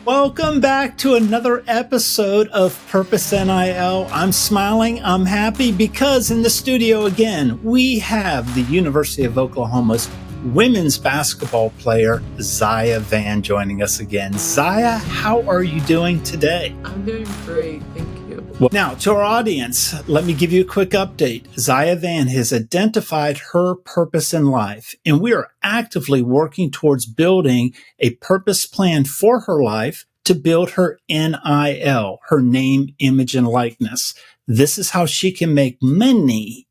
Welcome back to another episode of Purpose NIL. I'm smiling, I'm happy because in the studio again, we have the University of Oklahoma's women's basketball player, Zaya Vann, joining us again. Zaya, how are you doing today? I'm doing great, thank you. Well, now, to our audience, let me give you a quick update. Zaya Vann has identified her purpose in life, and we are actively working towards building a purpose plan for her life to build her NIL, her name, image, and likeness. This is how she can make money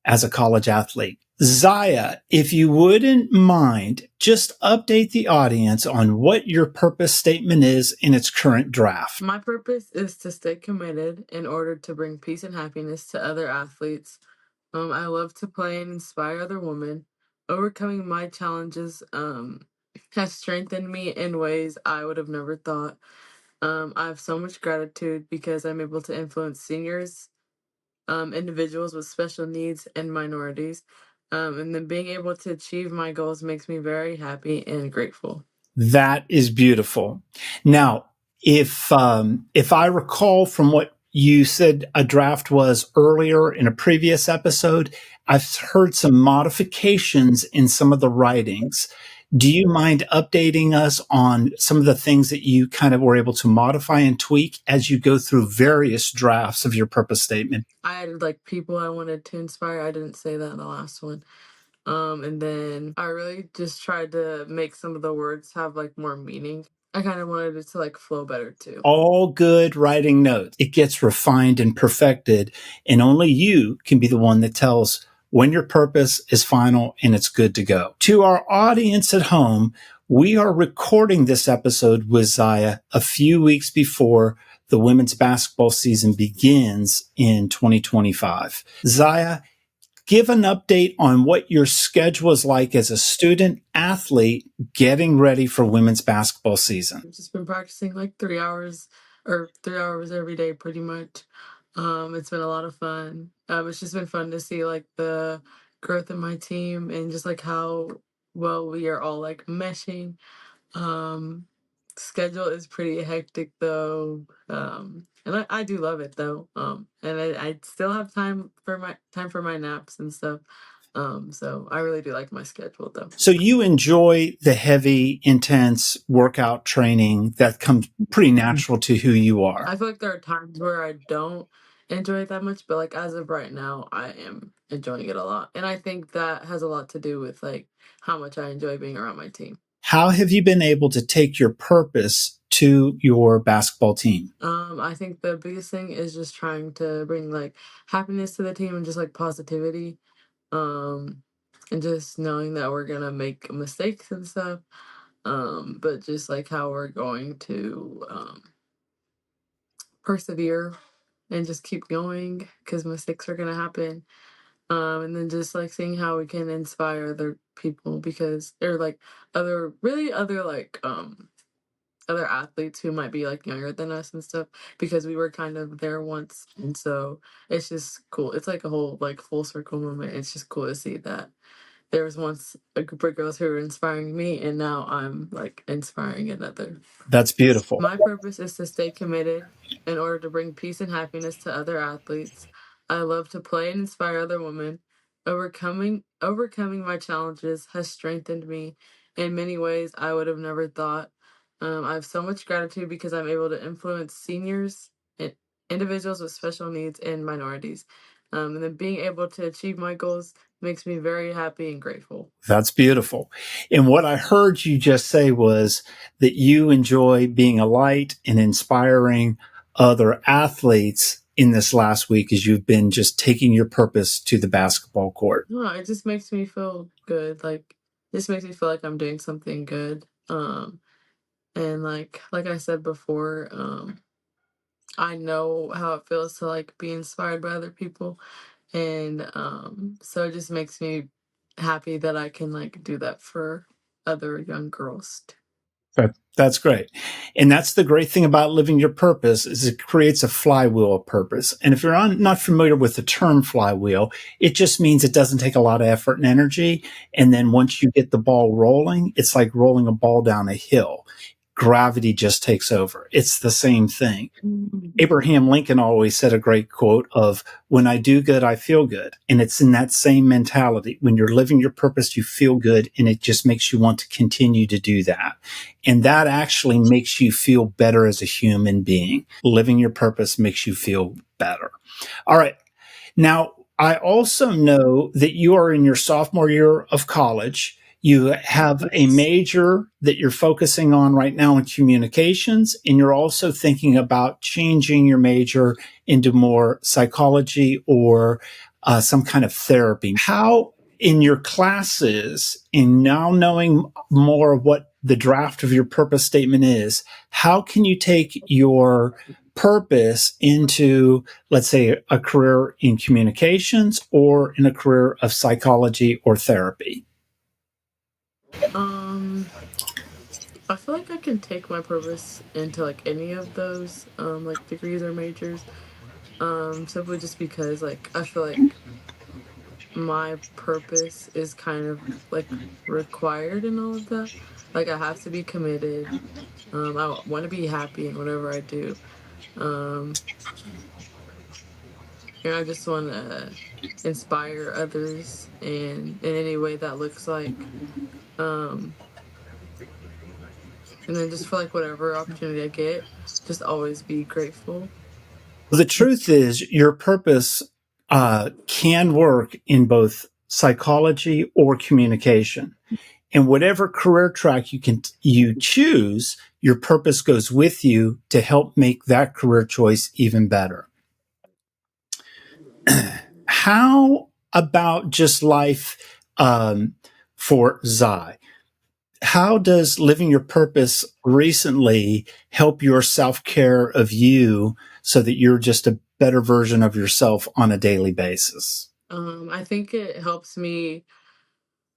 as a college athlete. Zaya, if you wouldn't mind, just update the audience on what your purpose statement is in its current draft. My purpose is to stay committed in order to bring peace and happiness to other athletes. I love to play and inspire other women. Overcoming my challenges has strengthened me in ways I would have never thought. I have so much gratitude because I'm able to influence seniors, individuals with special needs, and minorities. And then being able to achieve my goals makes me very happy and grateful. That is beautiful. Now, if I recall from what you said a draft was earlier in a previous episode, I've heard some modifications in some of the writings. Do you mind updating us on some of the things that you kind of were able to modify and tweak as you go through various drafts of your purpose statement? I added like people I wanted to inspire. I didn't say that in the last one. And then I really just tried to make some of the words have like more meaning. I kind of wanted it to like flow better too. All good writing notes. It gets refined and perfected, and only you can be the one that tells when your purpose is final and it's good to go. To our audience at home, we are recording this episode with Zaya a few weeks before the women's basketball season begins in 2025. Zaya, give an update on what your schedule is like as a student athlete getting ready for women's basketball season. I've just been practicing like 3 hours every day pretty much. It's been a lot of fun. It's just been fun to see like the growth in my team and just like how well we are all like meshing. Schedule is pretty hectic though. And I do love it though. And I still have time for my naps and stuff. So I really do like my schedule though. So you enjoy the heavy, intense workout training that comes pretty natural to who you are. I feel like there are times where I don't enjoy it that much, but like as of right now, I am enjoying it a lot. And I think that has a lot to do with like how much I enjoy being around my team. How have you been able to take your purpose to your basketball team? I think the biggest thing is just trying to bring like happiness to the team and just like positivity. And just knowing that we're gonna make mistakes and stuff. But just like how we're going to persevere and just keep going because mistakes are gonna happen. And then just like seeing how we can inspire other people because they're like other other athletes who might be like younger than us and stuff because we were kind of there once, and so it's just cool. It's like a whole like full circle moment. It's just cool to see that there was once a group of girls who were inspiring me and now I'm like inspiring another. That's beautiful. My purpose is to stay committed in order to bring peace and happiness to other athletes. I love to play and inspire other women. Overcoming my challenges has strengthened me in many ways I would have never thought. I have so much gratitude because I'm able to influence seniors, individuals with special needs, and minorities. And then being able to achieve my goals makes me very happy and grateful. That's beautiful. And what I heard you just say was that you enjoy being a light and inspiring other athletes in this last week as you've been just taking your purpose to the basketball court. No, it just makes me feel good. Like, this makes me feel like I'm doing something good. And like I said before, I know how it feels to like be inspired by other people. And so it just makes me happy that I can like do that for other young girls too. That's great. And that's the great thing about living your purpose is it creates a flywheel of purpose. And if you're not familiar with the term flywheel, it just means it doesn't take a lot of effort and energy. And then once you get the ball rolling, it's like rolling a ball down a hill. gravity just takes over. It's the same thing. Mm. Abraham Lincoln always said a great quote of, when I do good, I feel good. And it's in that same mentality. When you're living your purpose, you feel good, and it just makes you want to continue to do that. And that actually makes you feel better as a human being. Living your purpose makes you feel better. All right. Now, I also know that you are in your sophomore year of college. You have a major that you're focusing on right now in communications, and you're also thinking about changing your major into more psychology or some kind of therapy. How, in your classes, in now knowing more of what the draft of your purpose statement is, how can you take your purpose into, let's say, a career in communications or in a career of psychology or therapy? I feel like I can take my purpose into like any of those like degrees or majors. Simply just because like I feel like my purpose is kind of like required in all of that. Like I have to be committed. I want to be happy in whatever I do. Um, and I just want to inspire others and in any way that looks like. Um, and then just for like whatever opportunity I get, just always be grateful. The truth is, your purpose can work in both psychology or communication. And whatever career track you choose, your purpose goes with you to help make that career choice even better. How about just life for Zai? How does living your purpose recently help your self-care of you so that you're just a better version of yourself on a daily basis? I think it helps me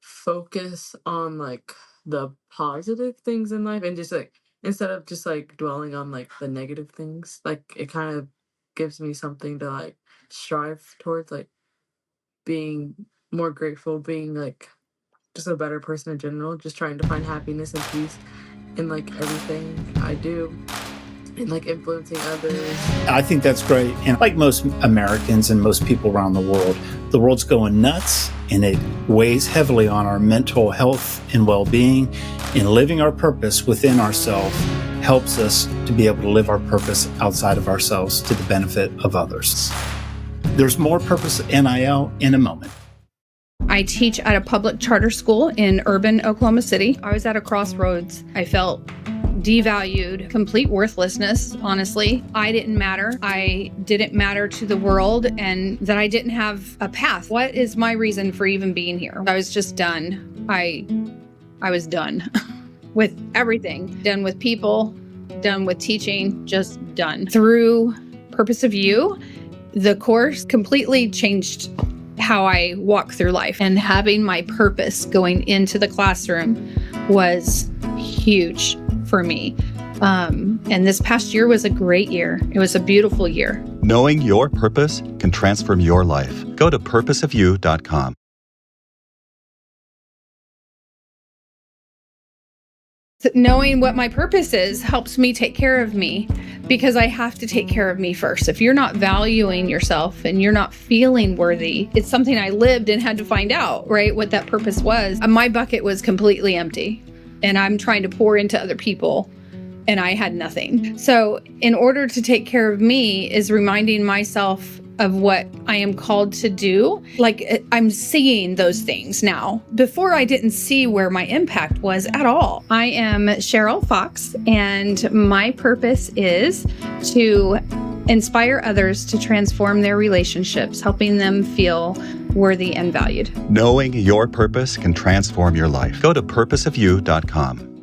focus on like the positive things in life and just like instead of just like dwelling on like the negative things, like it kind of gives me something to like strive towards, like being more grateful, being like just a better person in general, just trying to find happiness and peace in like everything I do and like influencing others. I think that's great. And like most Americans and most people around the world's going nuts, and it weighs heavily on our mental health and well-being. And living our purpose within ourselves helps us to be able to live our purpose outside of ourselves to the benefit of others. There's more Purpose NIL in a moment. I teach at a public charter school in urban Oklahoma City. I was at a crossroads. I felt devalued, complete worthlessness, honestly. I didn't matter. I didn't matter to the world, and that I didn't have a path. What is my reason for even being here? I was just done. I was done with everything. Done with people, done with teaching, just done. Through Purpose of You, the course completely changed how I walk through life, and having my purpose going into the classroom was huge for me. And this past year was a great year. It was a beautiful year. Knowing your purpose can transform your life. Go to purposeofyou.com. Knowing what my purpose is helps me take care of me, because I have to take care of me first. If you're not valuing yourself and you're not feeling worthy, it's something I lived and had to find out, right? What that purpose was. My bucket was completely empty, and I'm trying to pour into other people, and I had nothing. So in order to take care of me is reminding myself of what I am called to do. Like, I'm seeing those things now. Before, I didn't see where my impact was at all. I am Cheryl Fox, and my purpose is to inspire others to transform their relationships, helping them feel worthy and valued. Knowing your purpose can transform your life. Go to purposeofyou.com.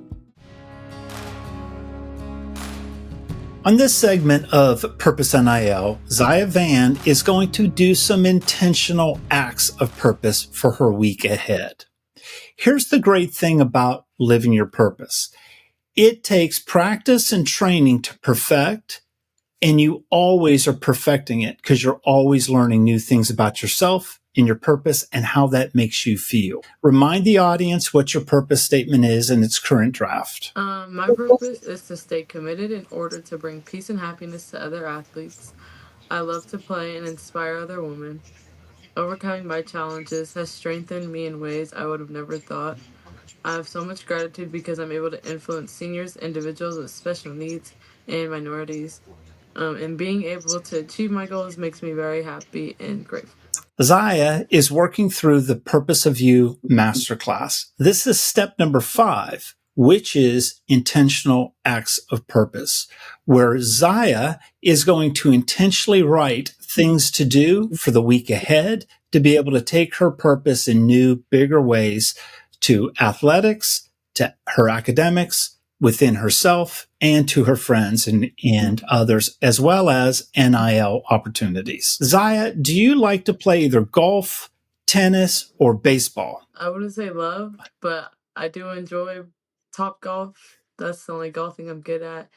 On this segment of Purpose NIL, Zaya Vann is going to do some intentional acts of purpose for her week ahead. Here's the great thing about living your purpose. It takes practice and training to perfect, and you always are perfecting it because you're always learning new things about yourself in your purpose and how that makes you feel. Remind the audience what your purpose statement is in its current draft. My purpose is to stay committed in order to bring peace and happiness to other athletes. I love to play and inspire other women. Overcoming my challenges has strengthened me in ways I would have never thought. I have so much gratitude because I'm able to influence seniors, individuals with special needs, and minorities. And being able to achieve my goals makes me very happy and grateful. Zaya is working through the Purpose of You masterclass. This is step number 5, which is intentional acts of purpose, where Zaya is going to intentionally write things to do for the week ahead to be able to take her purpose in new, bigger ways to athletics, to her academics, within herself, and to her friends and others, as well as NIL opportunities. Zaya, do you like to play either golf, tennis, or baseball? I wouldn't say love, but I do enjoy top golf. That's the only golfing I'm good at.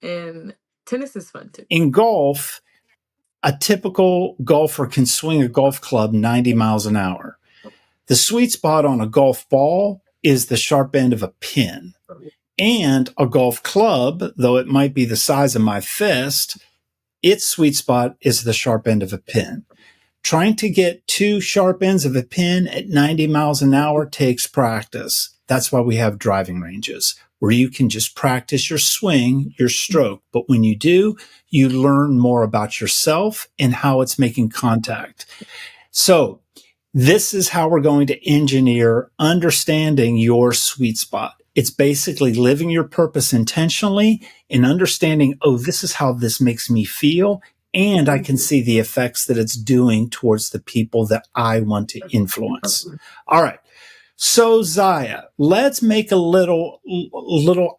And tennis is fun too. In golf, a typical golfer can swing a golf club 90 miles an hour. The sweet spot on a golf ball is the sharp end of a pin. And a golf club, though it might be the size of my fist, its sweet spot is the sharp end of a pin. Trying to get 2 sharp ends of a pin at 90 miles an hour takes practice. That's why we have driving ranges where you can just practice your swing, your stroke. But when you do, you learn more about yourself and how it's making contact. So this is how we're going to engineer understanding your sweet spot. It's basically living your purpose intentionally and understanding, oh, this is how this makes me feel. And I can see the effects that it's doing towards the people that I want to influence. All right. So Zaya, let's make a little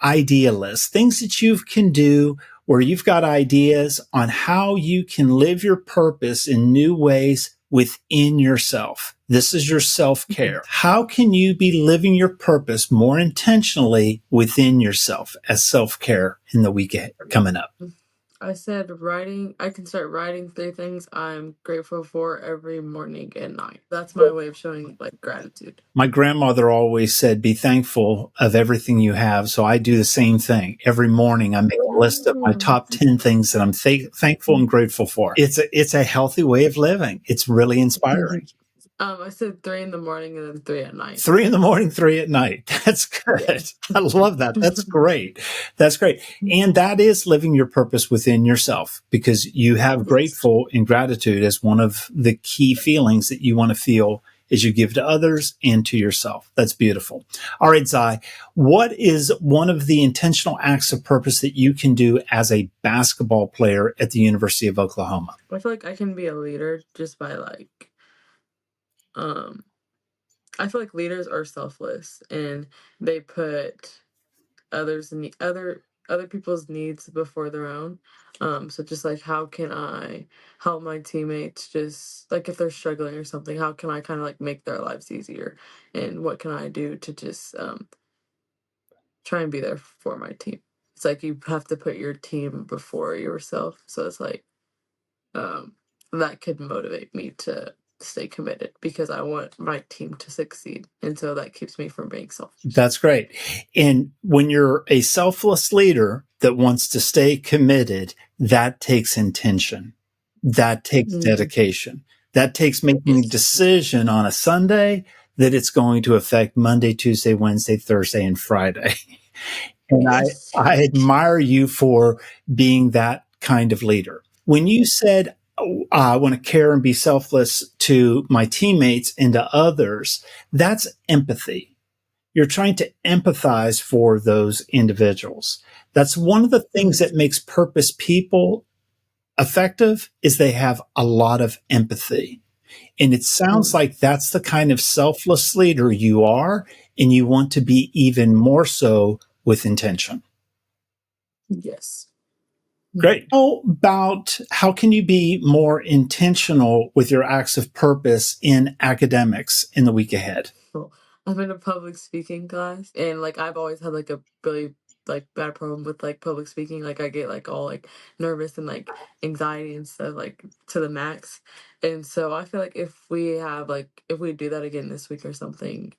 idea list, things that you can do where you've got ideas on how you can live your purpose in new ways within yourself. This is your self-care. How can you be living your purpose more intentionally within yourself as self-care in the week coming up? I said writing. I can start writing 3 things I'm grateful for every morning and night. That's my way of showing gratitude. My grandmother always said, be thankful of everything you have. So I do the same thing. Every morning I make a list of my top 10 things that I'm thankful and grateful for. It's a healthy way of living. It's really inspiring. I said 3 in the morning and then 3 at night. 3 in the morning, 3 at night. That's good. Yes. I love that. That's great. That's great. And that is living your purpose within yourself because you have grateful and gratitude as one of the key feelings that you want to feel as you give to others and to yourself. That's beautiful. All right, Zai, what is one of the intentional acts of purpose that you can do as a basketball player at the University of Oklahoma? I feel like I can be a leader just by I feel like leaders are selfless and they put other people's needs before their own. So just how can I help my teammates, just if they're struggling or something, how can I kind of make their lives easier, and what can I do to just try and be there for my team. It's you have to put your team before yourself. So it's that could motivate me to stay committed because I want my team to succeed. And so that keeps me from being selfish. That's great. And when you're a selfless leader that wants to stay committed, that takes intention. That takes dedication. That takes making a decision on a Sunday that it's going to affect Monday, Tuesday, Wednesday, Thursday, and Friday. And I admire you for being that kind of leader. When you said, I want to care and be selfless to my teammates and to others, that's empathy. You're trying to empathize for those individuals. That's one of the things that makes purpose people effective is they have a lot of empathy. And it sounds like that's the kind of selfless leader you are, and you want to be even more so with intention. Yes. Great. How can you be more intentional with your acts of purpose in academics in the week ahead? I'm in a public speaking class, and I've always had a really like bad problem with like public speaking. Like I get like all like nervous and like anxiety and stuff like to the max. And so I feel like if we do that again this week or something,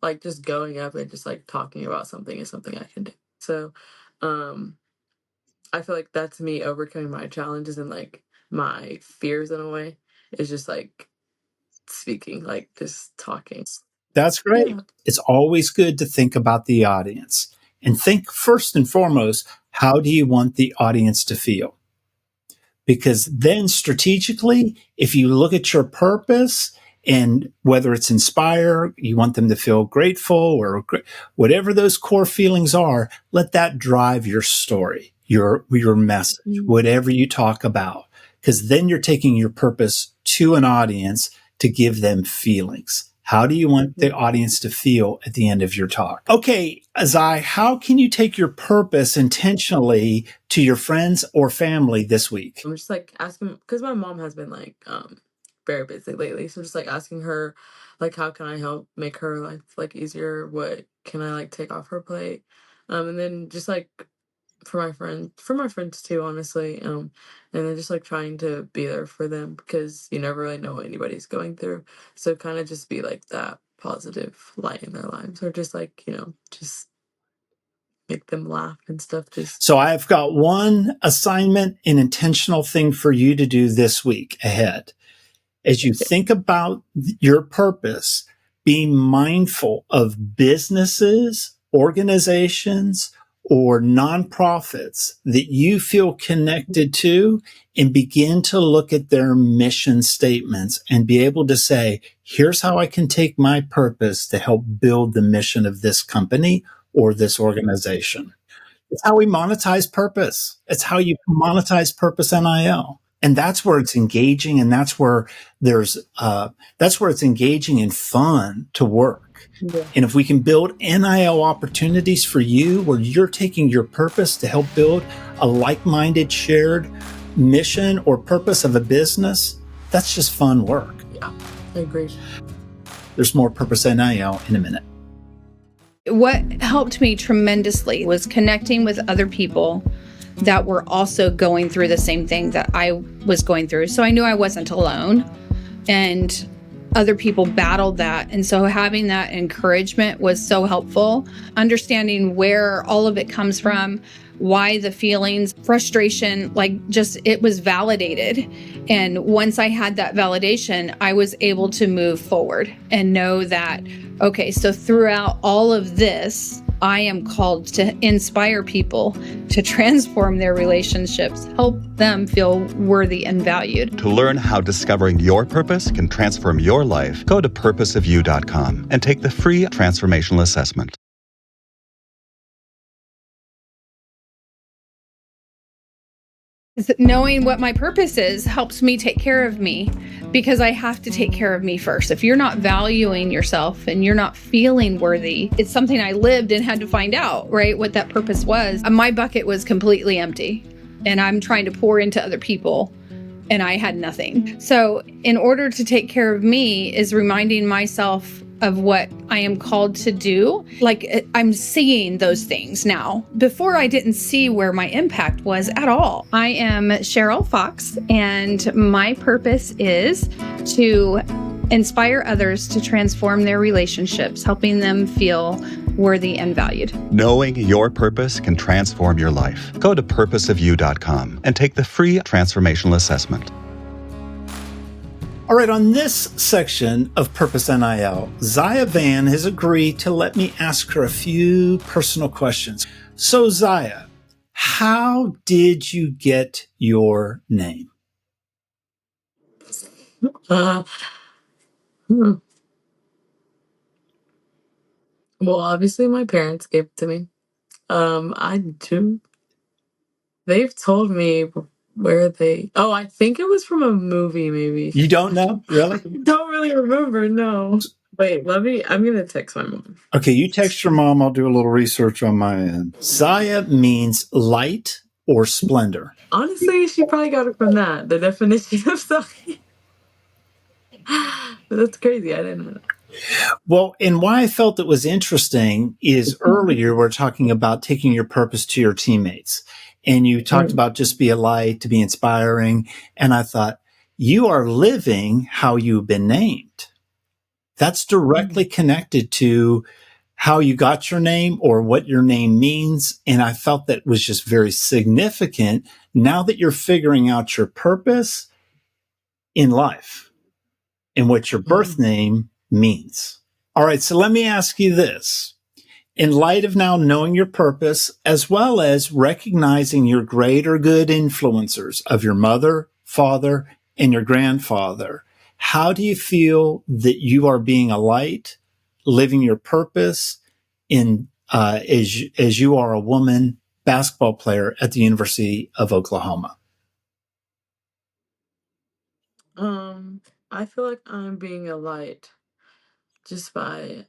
like just going up and just like talking about something is something I can do. So I feel like that's me overcoming my challenges and like my fears in a way. Is just like speaking, like just talking. That's great. Yeah. It's always good to think about the audience and think first and foremost, how do you want the audience to feel? Because then strategically, if you look at your purpose and whether it's inspire, you want them to feel grateful or whatever those core feelings are, let that drive your story, your message, whatever you talk about. Because then you're taking your purpose to an audience to give them feelings. How do you want the audience to feel at the end of your talk? Okay, Zai, how can you take your purpose intentionally to your friends or family this week? I'm just like asking, because my mom has been like very busy lately. So just like asking her, like, how can I help make her life like easier? What can I like take off her plate? And then just like for my friends too, honestly. And then just like trying to be there for them because you never really know what anybody's going through. So kind of just be like that positive light in their lives, or just like, just make them laugh and stuff. So I've got one assignment, an intentional thing for you to do this week ahead. As you think about your purpose, be mindful of businesses, organizations, or nonprofits that you feel connected to, and begin to look at their mission statements and be able to say, here's how I can take my purpose to help build the mission of this company or this organization. It's how we monetize purpose. It's how you monetize Purpose NIL. And that's where it's engaging, and that's where it's engaging and fun to work. Yeah. And if we can build NIL opportunities for you where you're taking your purpose to help build a like-minded shared mission or purpose of a business, that's just fun work. Yeah, I agree. There's more Purpose NIL in a minute. What helped me tremendously was connecting with other people that were also going through the same thing that I was going through. So I knew I wasn't alone, and other people battled that. And so having that encouragement was so helpful. Understanding where all of it comes from, why the feelings, frustration, like just it was validated. And once I had that validation, I was able to move forward and know that, okay, so throughout all of this, I am called to inspire people to transform their relationships, help them feel worthy and valued. To learn how discovering your purpose can transform your life, go to purposefully.com and take the free transformational assessment. Knowing what my purpose is helps me take care of me, because I have to take care of me first. If you're not valuing yourself and you're not feeling worthy, it's something I lived and had to find out, right? What that purpose was. My bucket was completely empty, and I'm trying to pour into other people, and I had nothing. So in order to take care of me is reminding myself of what I am called to do. Like I'm seeing those things now. Before I didn't see where my impact was at all. I am Cheryl Fox, and my purpose is to inspire others to transform their relationships, helping them feel worthy and valued. Knowing your purpose can transform your life. Go to purposefully.com and take the free transformational assessment. All right, on this section of Purpose NIL, Zaya Vann has agreed to let me ask her a few personal questions. So, Zaya, how did you get your name? Well, obviously my parents gave it to me. They've told me where I think it was from a movie, maybe. You don't know? Really? Don't really remember, no. Wait, I'm gonna text my mom. Okay, you text your mom. I'll do a little research on my end. Zaya means light or splendor. Honestly, she probably got it from that, the definition of Zaya. But that's crazy, I didn't know that. Well, and why I felt it was interesting is earlier we're talking about taking your purpose to your teammates. And you talked about just be a light, to be inspiring. And I thought, you are living how you've been named. That's directly connected to how you got your name or what your name means. And I felt that was just very significant now that you're figuring out your purpose in life and what your birth name means. All right. So let me ask you this. In light of now knowing your purpose, as well as recognizing your greater good influencers of your mother, father, and your grandfather, how do you feel that you are being a light, living your purpose as you are a woman basketball player at the University of Oklahoma? I feel like I'm being a light just by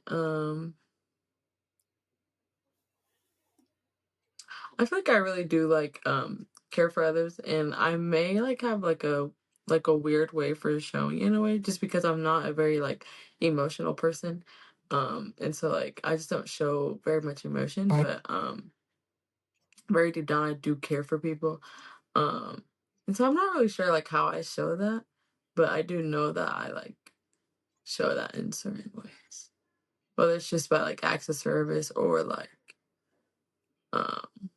I feel like I really do like care for others, and I may like have like a weird way for showing in a way just because I'm not a very like emotional person. And so like I just don't show very much emotion, but very deep down I do care for people. Um and so I'm not really sure like how I show that, but I do know that I like show that in certain ways. Whether it's just by like acts of service or like um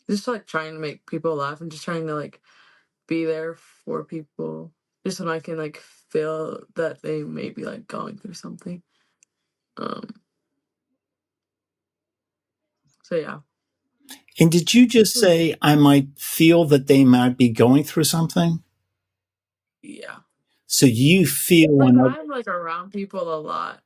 just like trying to make people laugh and just trying to like be there for people just when I can like feel that they may be like going through something. Um so yeah. And did you just say, I might feel that they might be going through something? Yeah. So you feel Like when when, I'm like around people a lot,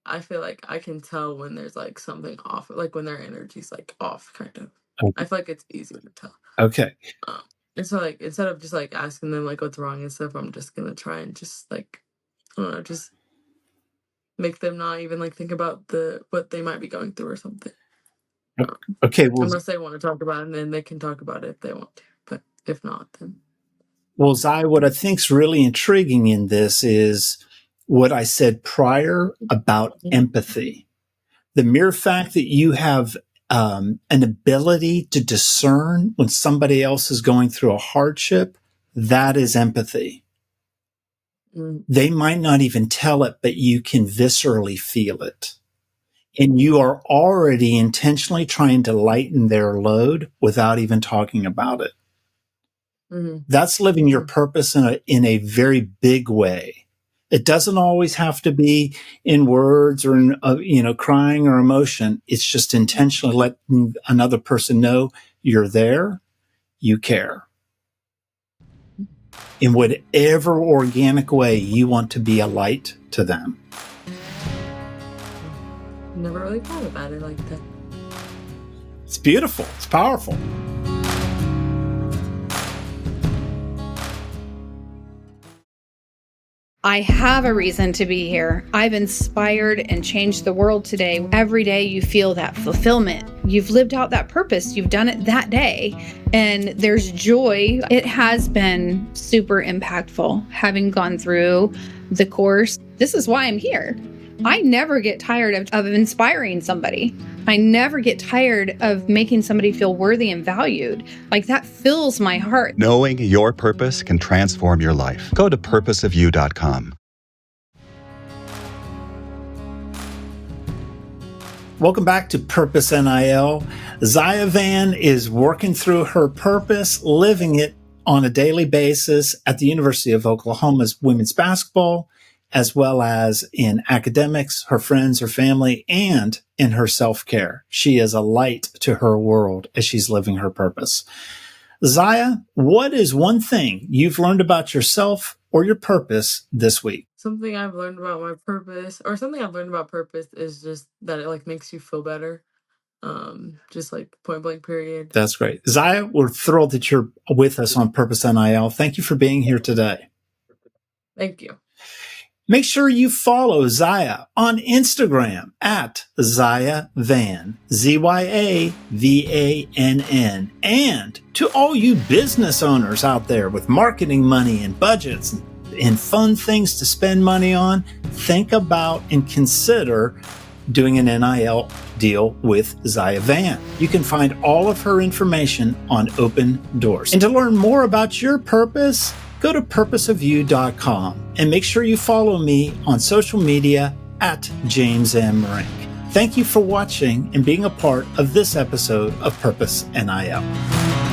I feel like I can tell when there's like something off, like when their energy's like off kind of. I feel like it's easy to tell. okay. Um and so like instead of just like asking them like what's wrong and stuff, I'm just gonna try and just like I don't know, just make them not even like think about what they might be going through or something. Okay. Well, Unless they want to talk about it, and then they can talk about it if they want to. But if not, then Zai, what I think's really intriguing in this is what I said prior about empathy. The mere fact that you have an ability to discern when somebody else is going through a hardship, that is empathy. They might not even tell it, but you can viscerally feel it. And you are already intentionally trying to lighten their load without even talking about it. That's living your purpose in a very big way. It doesn't always have to be in words or in, crying or emotion. It's just intentionally letting another person know you're there, you care. In whatever organic way you want to be a light to them. Never really thought about it like that. It's beautiful. It's powerful. I have a reason to be here. I've inspired and changed the world today. Every day you feel that fulfillment. You've lived out that purpose. You've done it that day. And there's joy. It has been super impactful having gone through the course. This is why I'm here. I never get tired of inspiring somebody. I never get tired of making somebody feel worthy and valued. Like that fills my heart. Knowing your purpose can transform your life. Go to purposefully.com. Welcome back to Purpose NIL. Zaya Vann is working through her purpose, living it on a daily basis at the University of Oklahoma's women's basketball, as well as in academics, her friends, her family, and in her self-care. She is a light to her world as she's living her purpose. Zaya, what is one thing you've learned about yourself or your purpose this week? Something I've learned about my purpose, or something I've learned about purpose, is just that it like makes you feel better. Just like point blank period. That's great. Zaya, we're thrilled that you're with us on Purpose NIL. Thank you for being here today. Thank you. Make sure you follow Zaya on Instagram at Zaya Vann, ZYAVANN. And to all you business owners out there with marketing money and budgets and fun things to spend money on, think about and consider doing an NIL deal with Zaya Vann. You can find all of her information on Open Doors. And to learn more about your purpose, go to purposefully.com and make sure you follow me on social media at James M. Rink. Thank you for watching and being a part of this episode of Purpose NIL.